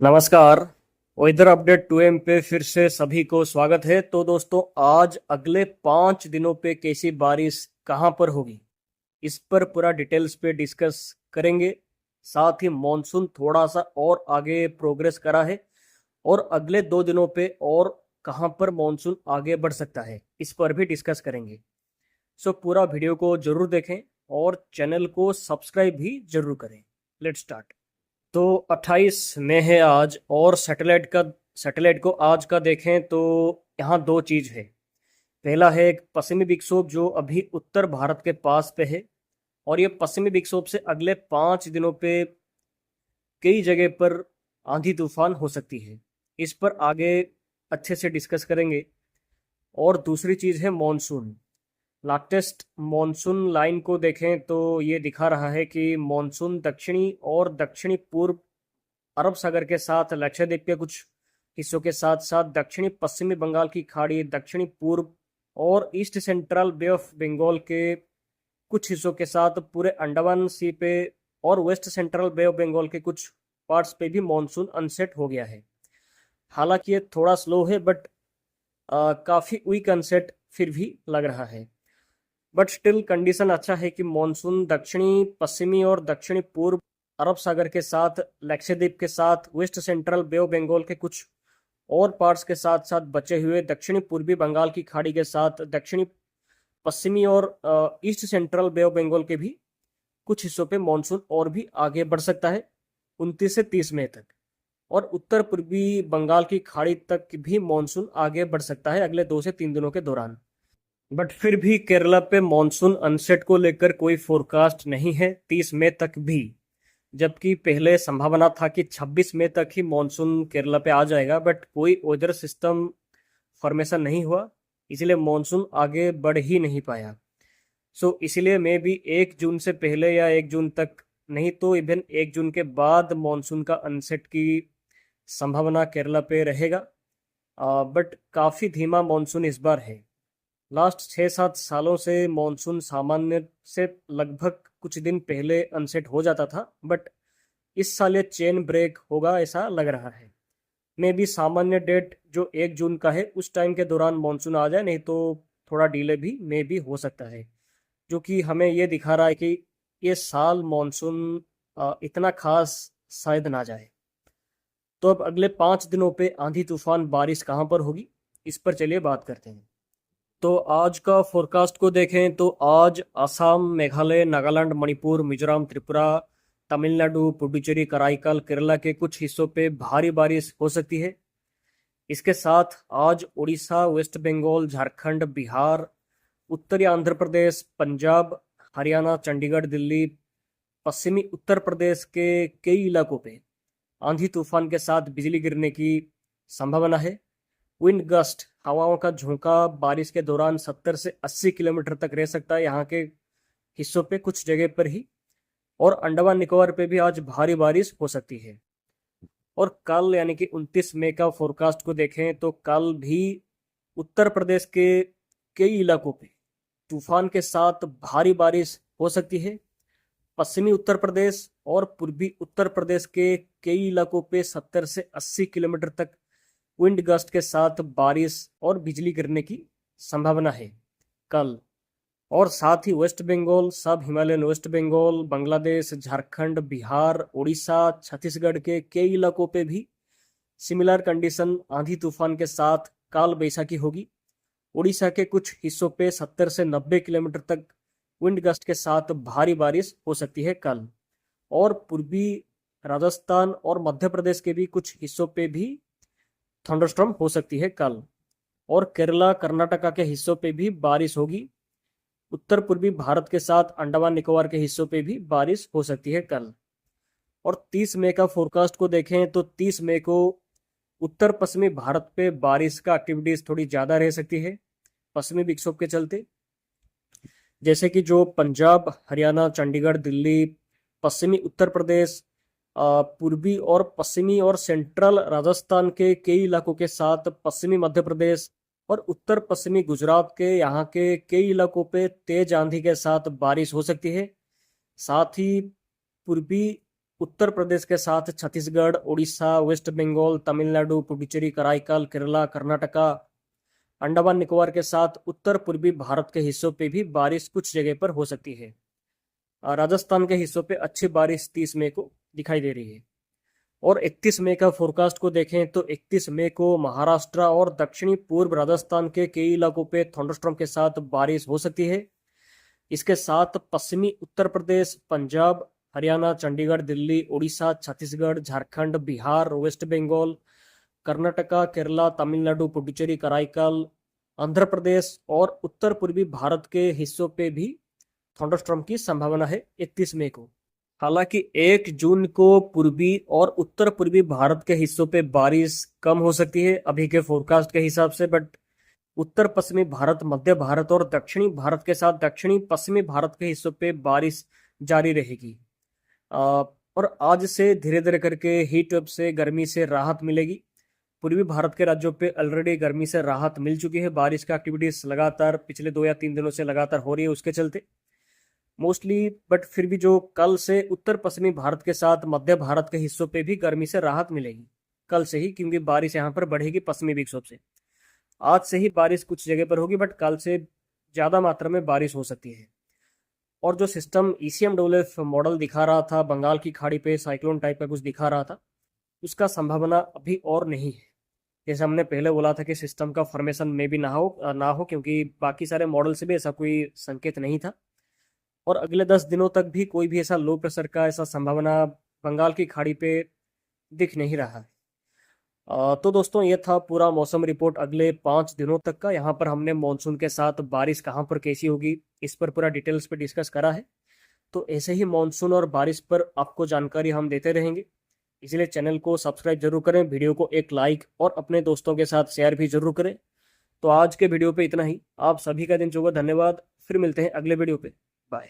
नमस्कार। Weather update 2M पे फिर से सभी को स्वागत है। तो दोस्तों, आज अगले 5 दिनों पे कैसी बारिश कहाँ पर होगी, इस पर पूरा डिटेल्स पे डिस्कस करेंगे। साथ ही मॉनसून थोड़ा सा और आगे प्रोग्रेस करा है और अगले 2 दिनों पे और कहाँ पर मॉनसून आगे बढ़ सकता है, इस पर भी डिस्कस करेंगे। सो पूरा वीडियो को जरूर देखें और चैनल को सब्सक्राइब भी जरूर करें। Let's start. तो 28 मई है आज, और सैटेलाइट को आज का देखें तो यहाँ दो चीज है। पहला है एक पश्चिमी विक्षोभ जो अभी उत्तर भारत के पास पे है, और ये पश्चिमी विक्षोभ से अगले 5 दिनों पे कई जगह पर आंधी तूफान हो सकती है। इस पर आगे अच्छे से डिस्कस करेंगे। और दूसरी चीज है मॉनसून। लाटेस्ट मॉनसून लाइन को देखें तो ये दिखा रहा है कि मॉनसून दक्षिणी और दक्षिणी पूर्व अरब सागर के साथ लक्षद्वीप के कुछ हिस्सों के साथ साथ दक्षिणी पश्चिमी बंगाल की खाड़ी, दक्षिणी पूर्व और east central bay of Bengal के कुछ हिस्सों के साथ पूरे अंडमान सी पे और west central bay of Bengal के कुछ पार्ट्स पे भी मॉनसून अनसेट हो गया है। हालांकि ये थोड़ा स्लो है, बट काफ़ी वीक अनसेट फिर भी लग रहा है। बट स्टिल कंडीशन अच्छा है कि मॉनसून दक्षिणी पश्चिमी और दक्षिणी पूर्व अरब सागर के साथ, लक्षद्वीप के साथ, west central bay of Bengal के कुछ और पार्ट्स के साथ साथ बचे हुए दक्षिणी पूर्वी बंगाल की खाड़ी के साथ दक्षिणी पश्चिमी और east central bay of Bengal के भी कुछ हिस्सों पे मॉनसून और भी आगे बढ़ सकता है 29 से 30 मई तक। और उत्तर पूर्वी बंगाल की खाड़ी तक भी मॉनसून आगे बढ़ सकता है अगले 2 से 3 दिनों के दौरान। बट फिर भी केरला पे मॉनसून अनसेट को लेकर कोई फोरकास्ट नहीं है 30 मई तक भी, जबकि पहले संभावना था कि 26 मई तक ही मॉनसून केरला पे आ जाएगा। बट कोई वेदर सिस्टम फॉर्मेशन नहीं हुआ, इसलिए मॉनसून आगे बढ़ ही नहीं पाया। सो इसलिए मैं भी 1 जून से पहले या 1 जून तक, नहीं तो इवन 1 जून के बाद मॉनसून का अनसेट की संभावना केरला पे रहेगा। बट काफ़ी धीमा मॉनसून इस बार है। लास्ट 6-7 सालों से मॉनसून सामान्य से लगभग कुछ दिन पहले अनसेट हो जाता था, बट इस साल ये चेन ब्रेक होगा ऐसा लग रहा है। मे भी सामान्य डेट जो 1 जून का है उस टाइम के दौरान मॉनसून आ जाए, नहीं तो थोड़ा डिले भी मे भी हो सकता है, जो कि हमें ये दिखा रहा है कि ये साल मॉनसून इतना खास शायद ना जाए। तो अब अगले 5 दिनों पे आंधी तूफान बारिश कहाँ पर होगी, इस पर चलिए बात करते हैं। तो आज का फोरकास्ट को देखें तो आज असम, मेघालय, नागालैंड, मणिपुर, मिजोरम, त्रिपुरा, तमिलनाडु, पुडुचेरी, कराईकल, केरला के कुछ हिस्सों पे भारी बारिश हो सकती है। इसके साथ आज उड़ीसा, वेस्ट बंगाल, झारखंड, बिहार, उत्तरी आंध्र प्रदेश, पंजाब, हरियाणा, चंडीगढ़, दिल्ली, पश्चिमी उत्तर प्रदेश के कई इलाकों पे आंधी तूफान के साथ बिजली गिरने की संभावना है। विंड गस्ट, हवाओं का झोंका बारिश के दौरान 70 से 80 किलोमीटर तक रह सकता है यहाँ के हिस्सों पे कुछ जगह पर ही। और अंडमान निकोबार पे भी आज भारी बारिश हो सकती है। और कल यानी कि 29 मई का फोरकास्ट को देखें तो कल भी उत्तर प्रदेश के कई इलाकों पे तूफान के साथ भारी बारिश हो सकती है। पश्चिमी उत्तर प्रदेश और पूर्वी उत्तर प्रदेश के कई इलाकों पे 70 से 80 किलोमीटर तक विंड गस्ट के साथ बारिश और बिजली गिरने की संभावना है कल। और साथ ही वेस्ट बंगाल, सब हिमालयन वेस्ट बंगाल, बांग्लादेश, झारखंड, बिहार, उड़ीसा, छत्तीसगढ़ के कई इलाकों पे भी सिमिलर कंडीशन आंधी तूफान के साथ काल बैसाखी होगी। उड़ीसा के कुछ हिस्सों पे 70 से 90 किलोमीटर तक विंड गस्ट के साथ भारी बारिश हो सकती है कल। और पूर्वी राजस्थान और मध्य प्रदेश के भी कुछ हिस्सों पे भी थंडरस्टॉर्म हो सकती है कल। और केरला, कर्नाटका के हिस्सों पे भी बारिश होगी। उत्तर पूर्वी भारत के साथ अंडमान निकोबार के हिस्सों पे भी बारिश हो सकती है कल। और 30 मई का फोरकास्ट को देखें तो 30 मई को उत्तर पश्चिमी भारत पे बारिश का एक्टिविटीज थोड़ी ज़्यादा रह सकती है पश्चिमी विक्षोभ के चलते। जैसे कि जो पंजाब, हरियाणा, चंडीगढ़, दिल्ली, पश्चिमी उत्तर प्रदेश, पूर्वी और पश्चिमी और सेंट्रल राजस्थान के कई इलाकों के साथ पश्चिमी मध्य प्रदेश और उत्तर पश्चिमी गुजरात के यहाँ के कई इलाकों पे तेज आंधी के साथ बारिश हो सकती है। साथ ही पूर्वी उत्तर प्रदेश के साथ छत्तीसगढ़, उड़ीसा, वेस्ट बंगाल, तमिलनाडु, पुडुचेरी, कराईकल, केरला, कर्नाटका, अंडमान निकोबार के साथ उत्तर पूर्वी भारत के हिस्सों पे भी बारिश कुछ जगह पर हो सकती है। राजस्थान के हिस्सों पे अच्छी बारिश 30 मई को दिखाई दे रही है। और 31 मई का फोरकास्ट को देखें तो 31 मई को महाराष्ट्र और दक्षिणी पूर्व राजस्थान के कई इलाकों पे थंडरस्टॉर्म के साथ बारिश हो सकती है। इसके साथ पश्चिमी उत्तर प्रदेश, पंजाब, हरियाणा, चंडीगढ़, दिल्ली, उड़ीसा, छत्तीसगढ़, झारखंड, बिहार, वेस्ट बंगाल, कर्नाटका, केरला, तमिलनाडु, पुडुचेरी, कराईकल, आंध्र प्रदेश और उत्तर पूर्वी भारत के हिस्सों पे भी थंडरस्टॉर्म की संभावना है 31 मई को। हालांकि 1 जून को पूर्वी और उत्तर पूर्वी भारत के हिस्सों पे बारिश कम हो सकती है अभी के फोरकास्ट के हिसाब से, बट उत्तर पश्चिमी भारत, मध्य भारत और दक्षिणी भारत के साथ दक्षिणी पश्चिमी भारत के हिस्सों पे बारिश जारी रहेगी। और आज से धीरे धीरे करके हीट वेव से, गर्मी से राहत मिलेगी। पूर्वी भारत के राज्यों पे ऑलरेडी गर्मी से राहत मिल चुकी है। बारिश का एक्टिविटीज लगातार पिछले 2 या 3 दिनों से लगातार हो रही है उसके चलते मोस्टली, बट फिर भी जो कल से उत्तर पश्चिमी भारत के साथ मध्य भारत के हिस्सों पे भी गर्मी से राहत मिलेगी कल से ही, क्योंकि बारिश यहाँ पर बढ़ेगी पश्चिमी विक्षोभ से। आज से ही बारिश कुछ जगह पर होगी, बट कल से ज़्यादा मात्रा में बारिश हो सकती है। और जो सिस्टम ECMWF मॉडल दिखा रहा था, बंगाल की खाड़ी पे साइक्लोन टाइप का कुछ दिखा रहा था, उसका संभावना अभी और नहीं है। जैसे हमने पहले बोला था कि सिस्टम का फॉर्मेशन में भी ना हो, क्योंकि बाकी सारे मॉडल से भी ऐसा कोई संकेत नहीं था। और अगले 10 दिनों तक भी कोई भी ऐसा लो प्रेशर का ऐसा संभावना बंगाल की खाड़ी पे दिख नहीं रहा है। तो दोस्तों, ये था पूरा मौसम रिपोर्ट अगले 5 दिनों तक का। यहाँ पर हमने मॉनसून के साथ बारिश कहाँ पर कैसी होगी इस पर पूरा डिटेल्स पे डिस्कस करा है। तो ऐसे ही मॉनसून और बारिश पर आपको जानकारी हम देते रहेंगे, इसलिए चैनल को सब्सक्राइब जरूर करें, वीडियो को एक लाइक और अपने दोस्तों के साथ शेयर भी जरूर करें। तो आज के वीडियो पे इतना ही। आप सभी का दिन शुभ हो। धन्यवाद। फिर मिलते हैं अगले वीडियो पे। बाय।